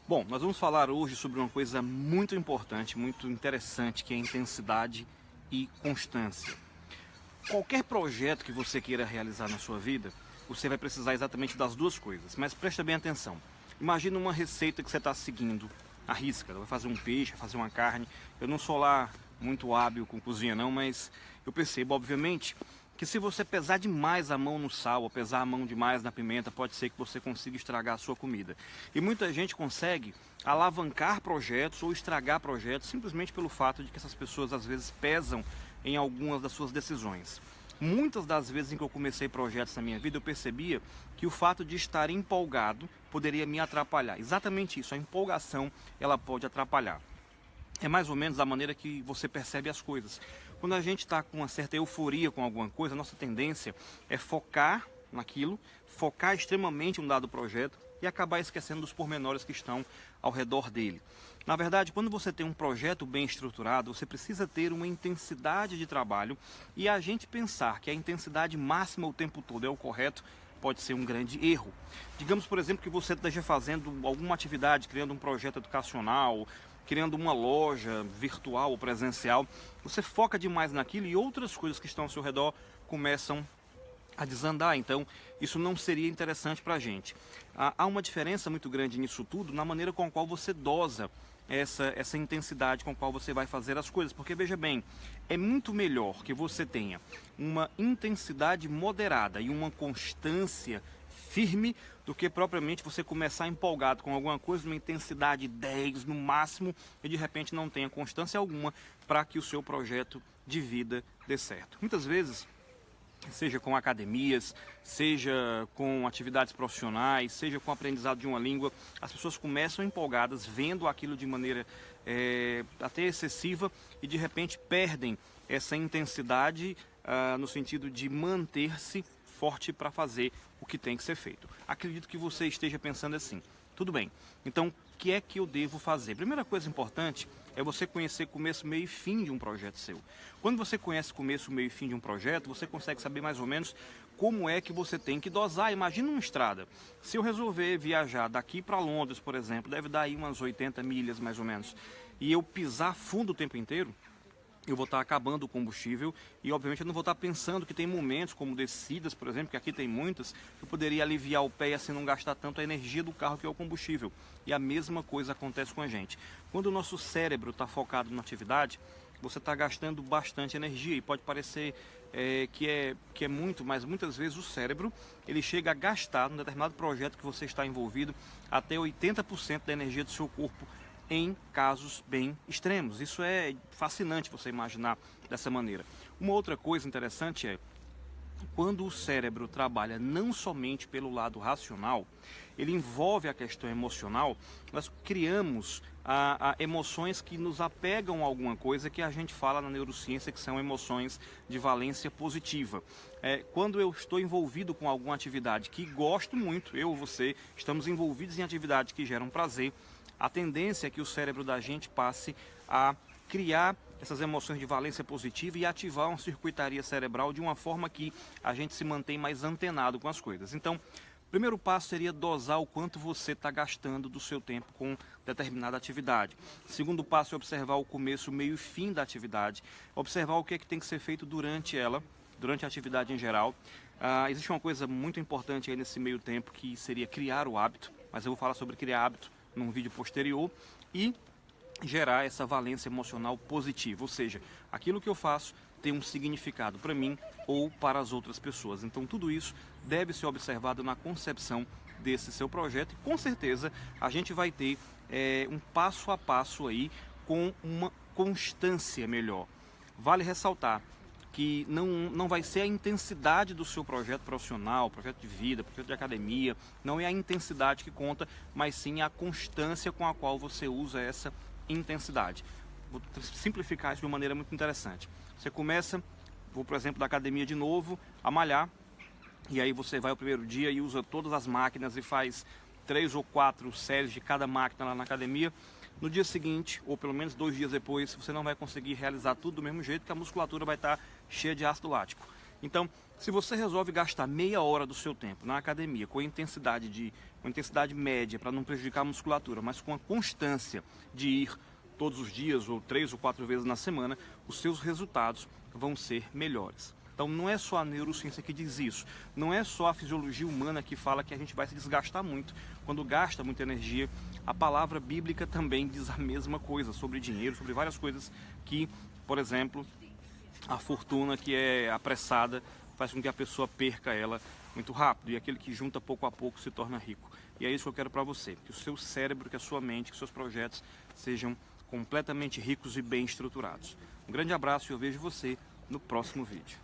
Bom, nós vamos falar hoje sobre uma coisa muito importante, muito interessante, que é intensidade e constância. Qualquer projeto que você queira realizar na sua vida, você vai precisar exatamente das duas coisas, mas presta bem atenção. Imagina uma receita que você está seguindo à risca, vai fazer um peixe, vai fazer uma carne. Eu não sou lá muito hábil com cozinha não, mas eu percebo, obviamente, que se você pesar demais a mão no sal, ou pesar a mão demais na pimenta, pode ser que você consiga estragar a sua comida. E muita gente consegue alavancar projetos ou estragar projetos simplesmente pelo fato de que essas pessoas às vezes pesam em algumas das suas decisões. Muitas das vezes em que eu comecei projetos na minha vida, eu percebia que o fato de estar empolgado poderia me atrapalhar. Exatamente isso, a empolgação ela pode atrapalhar. É mais ou menos a maneira que você percebe as coisas. Quando a gente está com uma certa euforia com alguma coisa, a nossa tendência é focar naquilo, focar extremamente em um dado projeto e acabar esquecendo dos pormenores que estão ao redor dele. Na verdade, quando você tem um projeto bem estruturado, você precisa ter uma intensidade de trabalho, e a gente pensar que a intensidade máxima o tempo todo é o correto pode ser um grande erro. Digamos, por exemplo, que você esteja fazendo alguma atividade, criando um projeto educacional, criando uma loja virtual ou presencial, você foca demais naquilo e outras coisas que estão ao seu redor começam a desandar. Então isso não seria interessante para a gente. Há uma diferença muito grande nisso tudo na maneira com a qual você dosa essa intensidade com a qual você vai fazer as coisas, porque veja bem, é muito melhor que você tenha uma intensidade moderada e uma constância firme do que propriamente você começar empolgado com alguma coisa, uma intensidade 10 no máximo, e de repente não tenha constância alguma para que o seu projeto de vida dê certo. Muitas vezes, seja com academias, seja com atividades profissionais, seja com o aprendizado de uma língua, as pessoas começam empolgadas, vendo aquilo de maneira até excessiva, e de repente perdem essa intensidade no sentido de manter-se forte para fazer o que tem que ser feito. Acredito que você esteja pensando assim, tudo bem, então o que é que eu devo fazer? Primeira coisa importante é você conhecer começo, meio e fim de um projeto seu. Quando você conhece começo, meio e fim de um projeto, você consegue saber mais ou menos como é que você tem que dosar. Imagina uma estrada. Se eu resolver viajar daqui para Londres, por exemplo, deve dar aí umas 80 milhas mais ou menos, e eu pisar fundo o tempo inteiro, eu vou estar acabando o combustível e obviamente eu não vou estar pensando que tem momentos como descidas, por exemplo, que aqui tem muitas, que eu poderia aliviar o pé e assim não gastar tanto a energia do carro que é o combustível. E a mesma coisa acontece com a gente. Quando o nosso cérebro está focado na atividade, você está gastando bastante energia e pode parecer que é muito, mas muitas vezes o cérebro ele chega a gastar num determinado projeto que você está envolvido até 80% da energia do seu corpo em casos bem extremos. Isso é fascinante você imaginar dessa maneira. Uma outra coisa interessante é, quando o cérebro trabalha não somente pelo lado racional, ele envolve a questão emocional, nós criamos emoções que nos apegam a alguma coisa que a gente fala na neurociência que são emoções de valência positiva. Quando eu estou envolvido com alguma atividade que gosto muito, eu ou você, estamos envolvidos em atividades que geram prazer, a tendência é que o cérebro da gente passe a criar essas emoções de valência positiva e ativar uma circuitaria cerebral de uma forma que a gente se mantém mais antenado com as coisas. Então, o primeiro passo seria dosar o quanto você está gastando do seu tempo com determinada atividade. O segundo passo é observar o começo, meio e fim da atividade, observar o que é que tem que ser feito durante ela, durante a atividade em geral. Existe uma coisa muito importante aí nesse meio tempo que seria criar o hábito, mas eu vou falar sobre criar hábito num vídeo posterior, e gerar essa valência emocional positiva, ou seja, aquilo que eu faço tem um significado para mim ou para as outras pessoas. Então tudo isso deve ser observado na concepção desse seu projeto, e com certeza a gente vai ter um passo a passo aí com uma constância melhor. Vale ressaltar que não vai ser a intensidade do seu projeto profissional, projeto de vida, projeto de academia, não é a intensidade que conta, mas sim a constância com a qual você usa essa intensidade. Vou simplificar isso de uma maneira muito interessante. Você começa, vou por exemplo da academia de novo, a malhar, e aí você vai ao primeiro dia e usa todas as máquinas e faz 3 ou 4 séries de cada máquina lá na academia. No dia seguinte, ou pelo menos 2 dias depois, você não vai conseguir realizar tudo do mesmo jeito, que a musculatura vai estar cheia de ácido lático. Então, Se você resolve gastar meia hora do seu tempo na academia com intensidade média para não prejudicar a musculatura, mas com a constância de ir todos os dias ou 3 ou 4 vezes na semana, os seus resultados vão ser melhores. Então não é só a neurociência que diz isso, não é só a fisiologia humana que fala que a gente vai se desgastar muito quando gasta muita energia. A palavra bíblica também diz a mesma coisa sobre dinheiro, sobre várias coisas que, por exemplo, a fortuna que é apressada faz com que a pessoa perca ela muito rápido, e aquele que junta pouco a pouco se torna rico. E é isso que eu quero para você, que o seu cérebro, que a sua mente, que os seus projetos sejam completamente ricos e bem estruturados. Um grande abraço e eu vejo você no próximo vídeo.